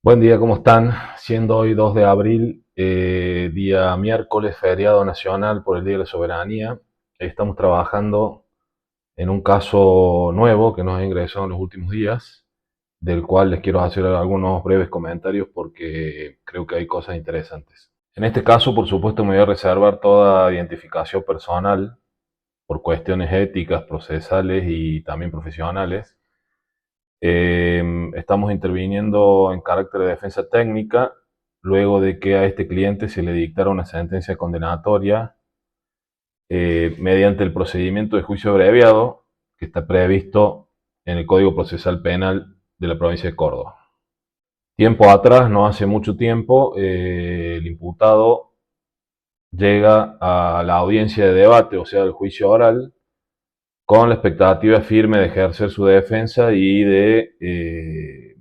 Buen día, ¿cómo están? Siendo hoy 2 de abril, día miércoles, feriado nacional por el Día de la Soberanía, estamos trabajando en un caso nuevo que nos ha ingresado en los últimos días, del cual les quiero hacer algunos breves comentarios porque creo que hay cosas interesantes. En este caso, por supuesto, me voy a reservar toda identificación personal por cuestiones éticas, procesales y también profesionales. Estamos interviniendo en carácter de defensa técnica luego de que a este cliente se le dictara una sentencia condenatoria mediante el procedimiento de juicio abreviado que está previsto en el Código Procesal Penal de la provincia de Córdoba. Tiempo atrás, no hace mucho tiempo, el imputado llega a la audiencia de debate, o sea, el juicio oral, con la expectativa firme de ejercer su defensa y de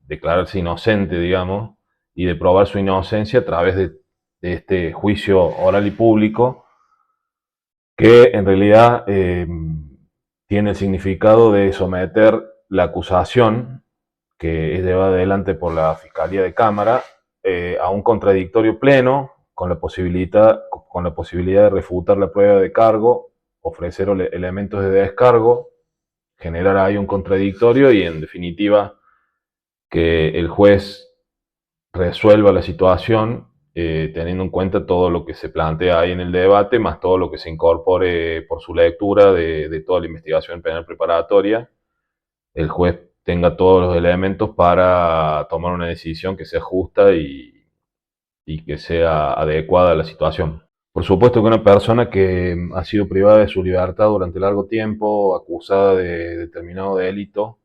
declararse inocente, digamos, y de probar su inocencia a través de este juicio oral y público, que en realidad tiene el significado de someter la acusación que es llevada adelante por la Fiscalía de Cámara a un contradictorio pleno con la posibilidad de refutar la prueba de cargo, ofrecer elementos de descargo, generar ahí un contradictorio y en definitiva que el juez resuelva la situación teniendo en cuenta todo lo que se plantea ahí en el debate, más todo lo que se incorpore por su lectura de toda la investigación penal preparatoria, el juez tenga todos los elementos para tomar una decisión que sea justa y que sea adecuada a la situación. Por supuesto que una persona que ha sido privada de su libertad durante largo tiempo, acusada de determinado delito,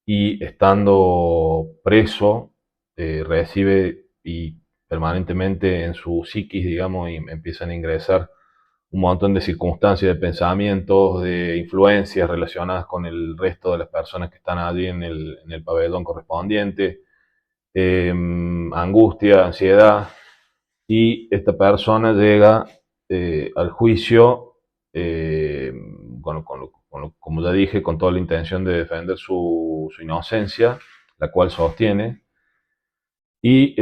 y estando preso, recibe y permanentemente en su psiquis, digamos, y empiezan a ingresar un montón de circunstancias, de pensamientos, de influencias relacionadas con el resto de las personas que están allí en el pabellón correspondiente, angustia, ansiedad, y esta persona llega al juicio, eh, como ya dije, con toda la intención de defender su inocencia, la cual sostiene, y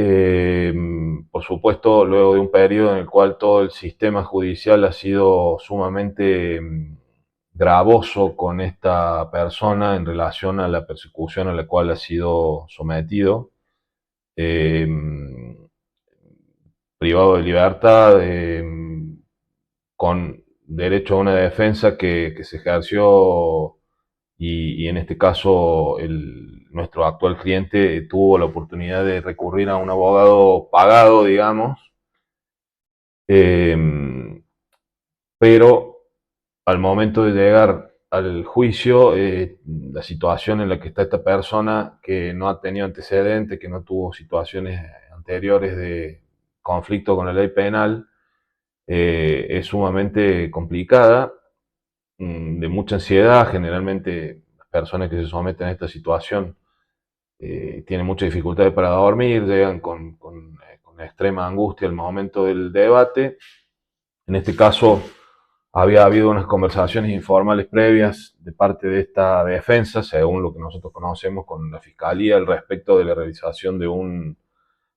por supuesto luego de un periodo en el cual todo el sistema judicial ha sido sumamente gravoso con esta persona en relación a la persecución a la cual ha sido sometido, eh, privado de libertad, con derecho a una defensa que se ejerció y en este caso nuestro actual cliente tuvo la oportunidad de recurrir a un abogado pagado, digamos, eh, pero al momento de llegar al juicio, la situación en la que está esta persona, que no ha tenido antecedentes, que no tuvo situaciones anteriores de conflicto con la ley penal, es sumamente complicada, de mucha ansiedad. Generalmente las personas que se someten a esta situación tienen muchas dificultades para dormir, llegan con extrema angustia al momento del debate. En este caso había habido unas conversaciones informales previas de parte de esta defensa, según lo que nosotros conocemos con la Fiscalía, al respecto de la realización de un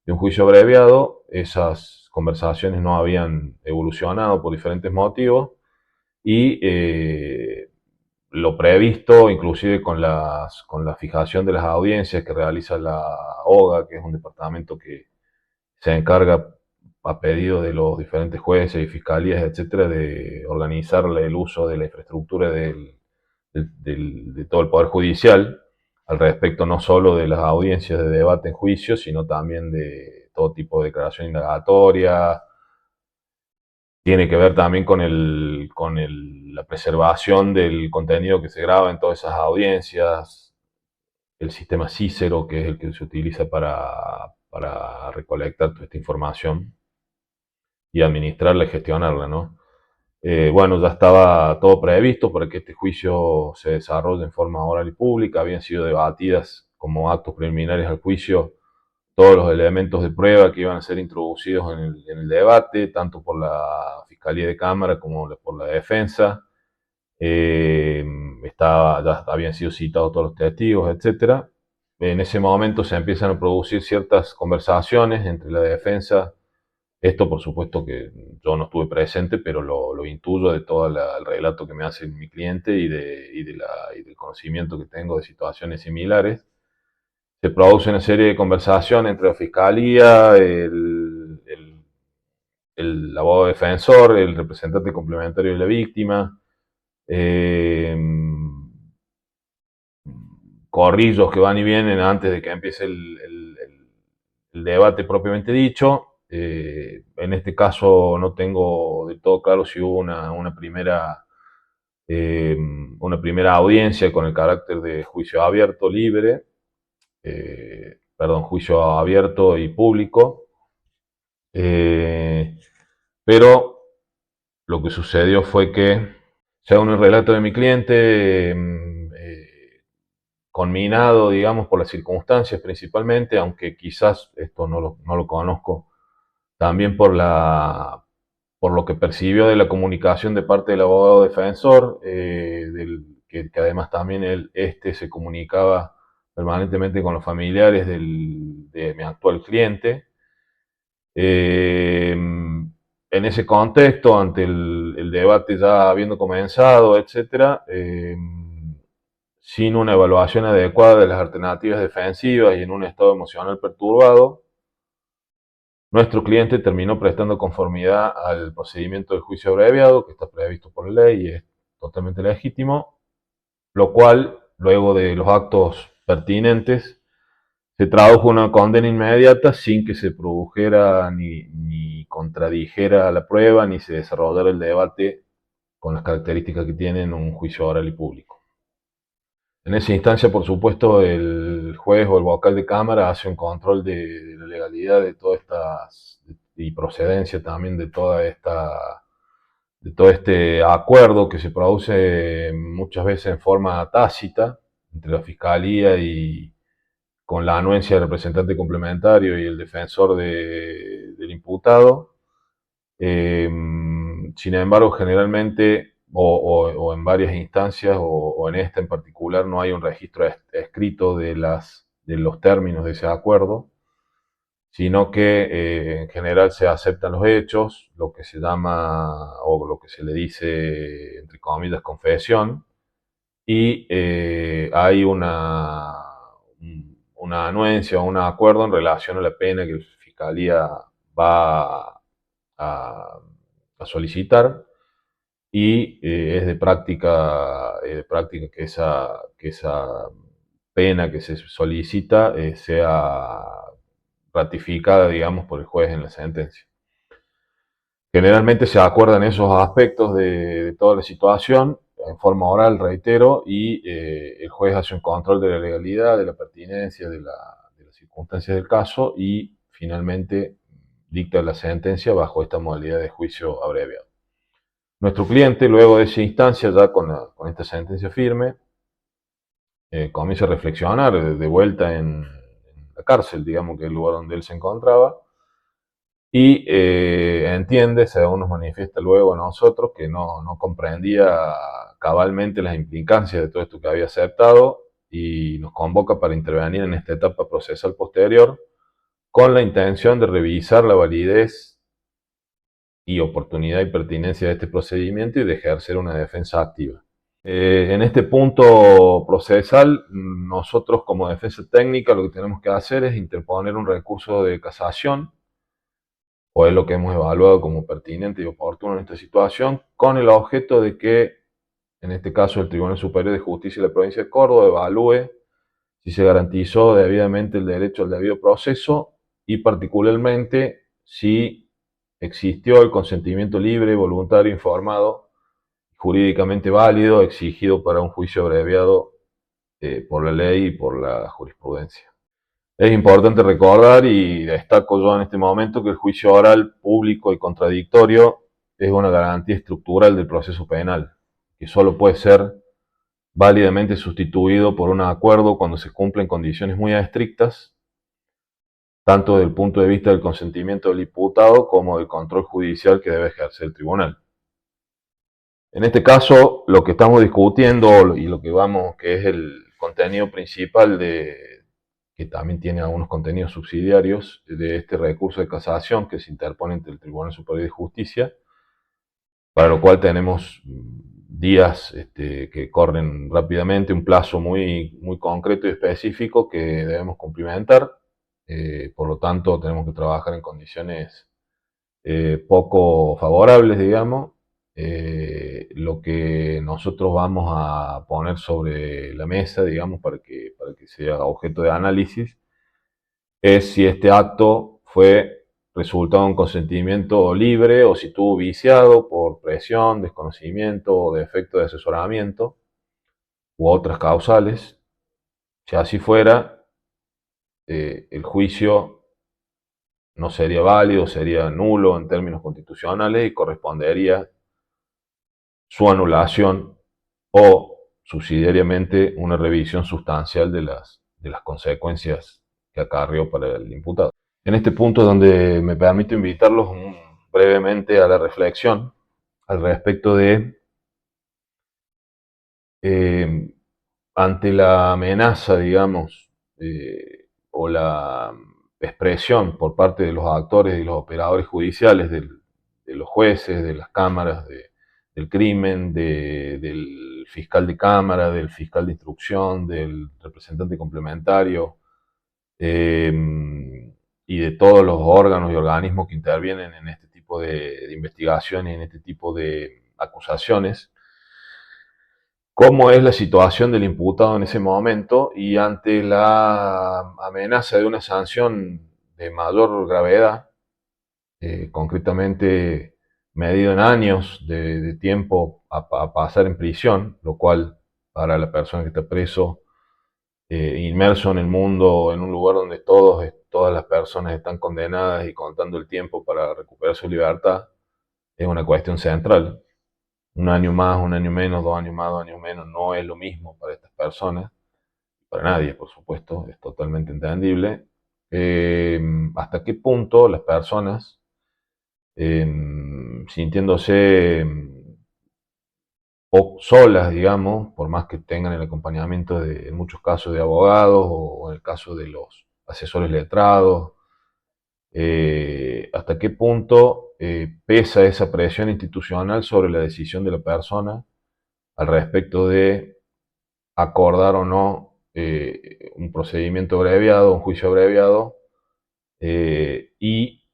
juicio abreviado. Esas conversaciones no habían evolucionado por diferentes motivos y lo previsto, inclusive con la fijación de las audiencias que realiza la OGA, que es un departamento que se encarga a pedido de los diferentes jueces y fiscalías, etcétera, de organizar el uso de la infraestructura de todo el Poder Judicial, al respecto no solo de las audiencias de debate en juicio, sino también de todo tipo de declaración indagatoria. Tiene que ver también la preservación del contenido que se graba en todas esas audiencias, el sistema Cícero, que es el que se utiliza para recolectar toda esta información y administrarla y gestionarla, ¿no? Bueno, ya estaba todo previsto para que este juicio se desarrolle en forma oral y pública. Habían sido debatidas como actos preliminares al juicio todos los elementos de prueba que iban a ser introducidos en el debate, tanto por la Fiscalía de Cámara como por la defensa. Ya habían sido citados todos los testigos, etcétera. en ese momento se empiezan a producir ciertas conversaciones entre la defensa. Esto, por supuesto, que yo no estuve presente, pero lo intuyo de todo el relato que me hace mi cliente y del conocimiento que tengo de situaciones similares. Se produce una serie de conversaciones entre la fiscalía, el abogado defensor, el representante complementario de la víctima, eh, corrillos que van y vienen antes de que empiece el debate propiamente dicho. En este caso no tengo del todo claro si hubo eh, una primera audiencia con el carácter de juicio abierto, libre, perdón, juicio abierto y público. Eh, pero lo que sucedió fue que, según el relato de mi cliente, conminado, digamos, por las circunstancias principalmente, aunque quizás esto no lo conozco, también por lo que percibió de la comunicación de parte del abogado defensor, que además también este se comunicaba permanentemente con los familiares de mi actual cliente. En ese contexto, ante el debate ya habiendo comenzado, etcétera, sin una evaluación adecuada de las alternativas defensivas y en un estado emocional perturbado, nuestro cliente terminó prestando conformidad al procedimiento del juicio abreviado, que está previsto por ley y es totalmente legítimo, lo cual, luego de los actos pertinentes, se tradujo una condena inmediata sin que se produjera ni contradijera la prueba, ni se desarrollara el debate con las características que tiene en un juicio oral y público. En esa instancia, por supuesto, el juez o el vocal de cámara hace un control de la legalidad de todas estas y procedencia también de todo este acuerdo que se produce muchas veces en forma tácita entre la fiscalía y con la anuencia del representante complementario y el defensor del imputado. Sin embargo, generalmente, o en varias instancias, o en esta en particular, no hay un registro escrito de los términos de ese acuerdo, sino que en general se aceptan los hechos, lo que se llama, o lo que se le dice, entre comillas, confesión, y hay una anuencia o un acuerdo en relación a la pena que la Fiscalía va a, a solicitar y es de práctica que esa pena que se solicita sea ratificada, digamos, por el juez en la sentencia. Generalmente se acuerdan esos aspectos de toda la situación en forma oral, reitero, y el juez hace un control de la legalidad, de la pertinencia, de las circunstancias del caso y finalmente dicta la sentencia bajo esta modalidad de juicio abreviado. Nuestro cliente, luego de esa instancia, ya con esta sentencia firme, comienza a reflexionar de vuelta en la cárcel, digamos que es el lugar donde él se encontraba, y entiende, según nos manifiesta luego a nosotros, que no comprendía cabalmente las implicancias de todo esto que había aceptado y nos convoca para intervenir en esta etapa procesal posterior con la intención de revisar la validez y oportunidad y pertinencia de este procedimiento y de ejercer una defensa activa. En este punto procesal, nosotros como defensa técnica lo que tenemos que hacer es interponer un recurso de casación, o es lo que hemos evaluado como pertinente y oportuno en esta situación, con el objeto de que, en este caso, el Tribunal Superior de Justicia de la Provincia de Córdoba evalúe si se garantizó debidamente el derecho al debido proceso y particularmente si existió el consentimiento libre, voluntario, informado, jurídicamente válido, exigido para un juicio abreviado por la ley y por la jurisprudencia. Es importante recordar, y destaco yo en este momento, que el juicio oral público y contradictorio es una garantía estructural del proceso penal, que solo puede ser válidamente sustituido por un acuerdo cuando se cumplen condiciones muy estrictas, tanto desde el punto de vista del consentimiento del imputado como del control judicial que debe ejercer el tribunal. En este caso, lo que estamos discutiendo y lo que es el contenido principal que también tiene algunos contenidos subsidiarios de este recurso de casación que se interpone ante el Tribunal Superior de Justicia, para lo cual tenemos días que corren rápidamente, un plazo muy concreto y específico que debemos cumplimentar. Por lo tanto, tenemos que trabajar en condiciones poco favorables, digamos. Lo que nosotros vamos a poner sobre la mesa, digamos, para que sea objeto de análisis, es si este acto fue resultado de un consentimiento libre o si estuvo viciado por presión, desconocimiento o defecto de asesoramiento u otras causales. Si así fuera, el juicio no sería válido, sería nulo en términos constitucionales y correspondería su anulación o subsidiariamente una revisión sustancial de las consecuencias que acarrió para el imputado. En este punto es donde me permito invitarlos brevemente a la reflexión al respecto de, eh, ante la amenaza, digamos, o la expresión por parte de los actores y los operadores judiciales, de los jueces, de las cámaras del crimen, del fiscal de cámara, del fiscal de instrucción, del representante complementario, y de todos los órganos y organismos que intervienen en este tipo de investigaciones y en este tipo de acusaciones, cómo es la situación del imputado en ese momento y ante la amenaza de una sanción de mayor gravedad, concretamente medido en años de tiempo a pasar en prisión, lo cual para la persona que está preso, inmerso en el mundo, en un lugar donde todas las personas están condenadas y contando el tiempo para recuperar su libertad, es una cuestión central. Un año más, un año menos, 2 años más, 2 años menos, no es lo mismo para estas personas, para nadie, por supuesto, es totalmente entendible. ¿Hasta qué punto las personas, sintiéndose o solas, digamos, por más que tengan el acompañamiento en muchos casos de abogados o en el caso de los asesores letrados, hasta qué punto pesa esa presión institucional sobre la decisión de la persona al respecto de acordar o no un procedimiento abreviado, un juicio abreviado, y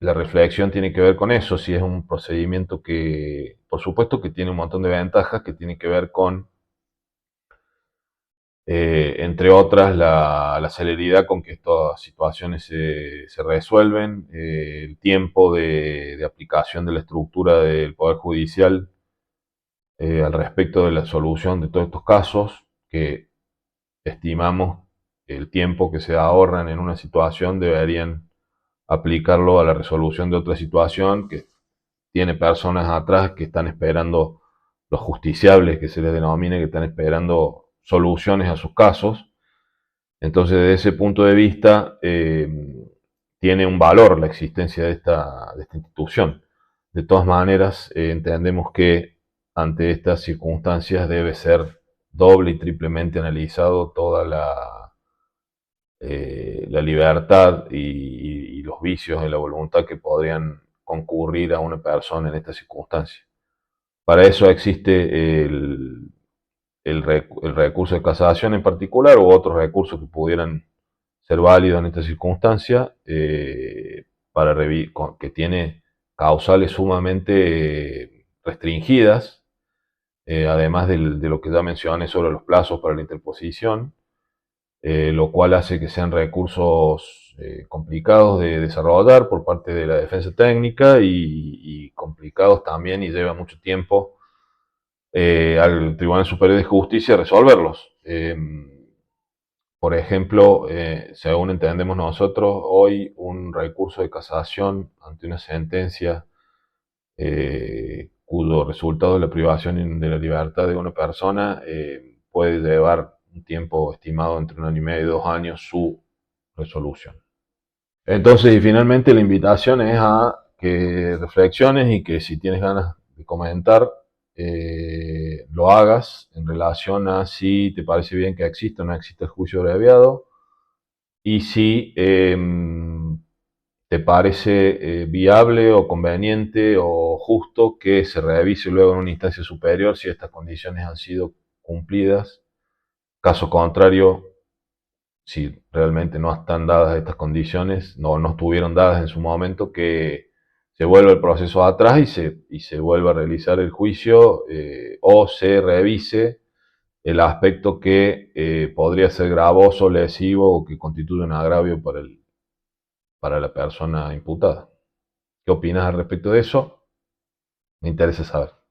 la reflexión tiene que ver con eso, si es un procedimiento que, por supuesto que tiene un montón de ventajas, que tiene que ver con, entre otras, la celeridad con que estas situaciones se resuelven, el tiempo de aplicación de la estructura del Poder Judicial al respecto de la solución de todos estos casos, que estimamos el tiempo que se ahorran en una situación deberían aplicarlo a la resolución de otra situación que tiene personas atrás que están esperando, los justiciables que se les denomina, que están esperando soluciones a sus casos. Entonces, desde ese punto de vista, tiene un valor la existencia de esta institución. De todas maneras, entendemos que ante estas circunstancias debe ser doble y triplemente analizado toda la libertad y los vicios de la voluntad que podrían concurrir a una persona en estas circunstancias. Para eso existe el recurso de casación en particular u otros recursos que pudieran ser válidos en esta circunstancia, que tiene causales sumamente restringidas, además de lo que ya mencioné sobre los plazos para la interposición, lo cual hace que sean recursos complicados de desarrollar por parte de la defensa técnica y complicados también y lleva mucho tiempo al Tribunal Superior de Justicia resolverlos. Por ejemplo, según entendemos nosotros, hoy un recurso de casación ante una sentencia cuyo resultado es la privación de la libertad de una persona puede llevar un tiempo estimado entre 1 año y medio y 2 años su resolución. Entonces, y finalmente la invitación es a que reflexiones y que si tienes ganas de comentar, lo hagas en relación a si te parece bien que existe o no existe el juicio abreviado, y si te parece viable o conveniente o justo que se revise luego en una instancia superior si estas condiciones han sido cumplidas. Caso contrario, si realmente no están dadas estas condiciones, no estuvieron dadas en su momento, que se vuelva el proceso atrás y se vuelva a realizar el juicio, o se revise el aspecto que podría ser gravoso, lesivo o que constituye un agravio para la persona imputada. ¿Qué opinas al respecto de eso? Me interesa saber.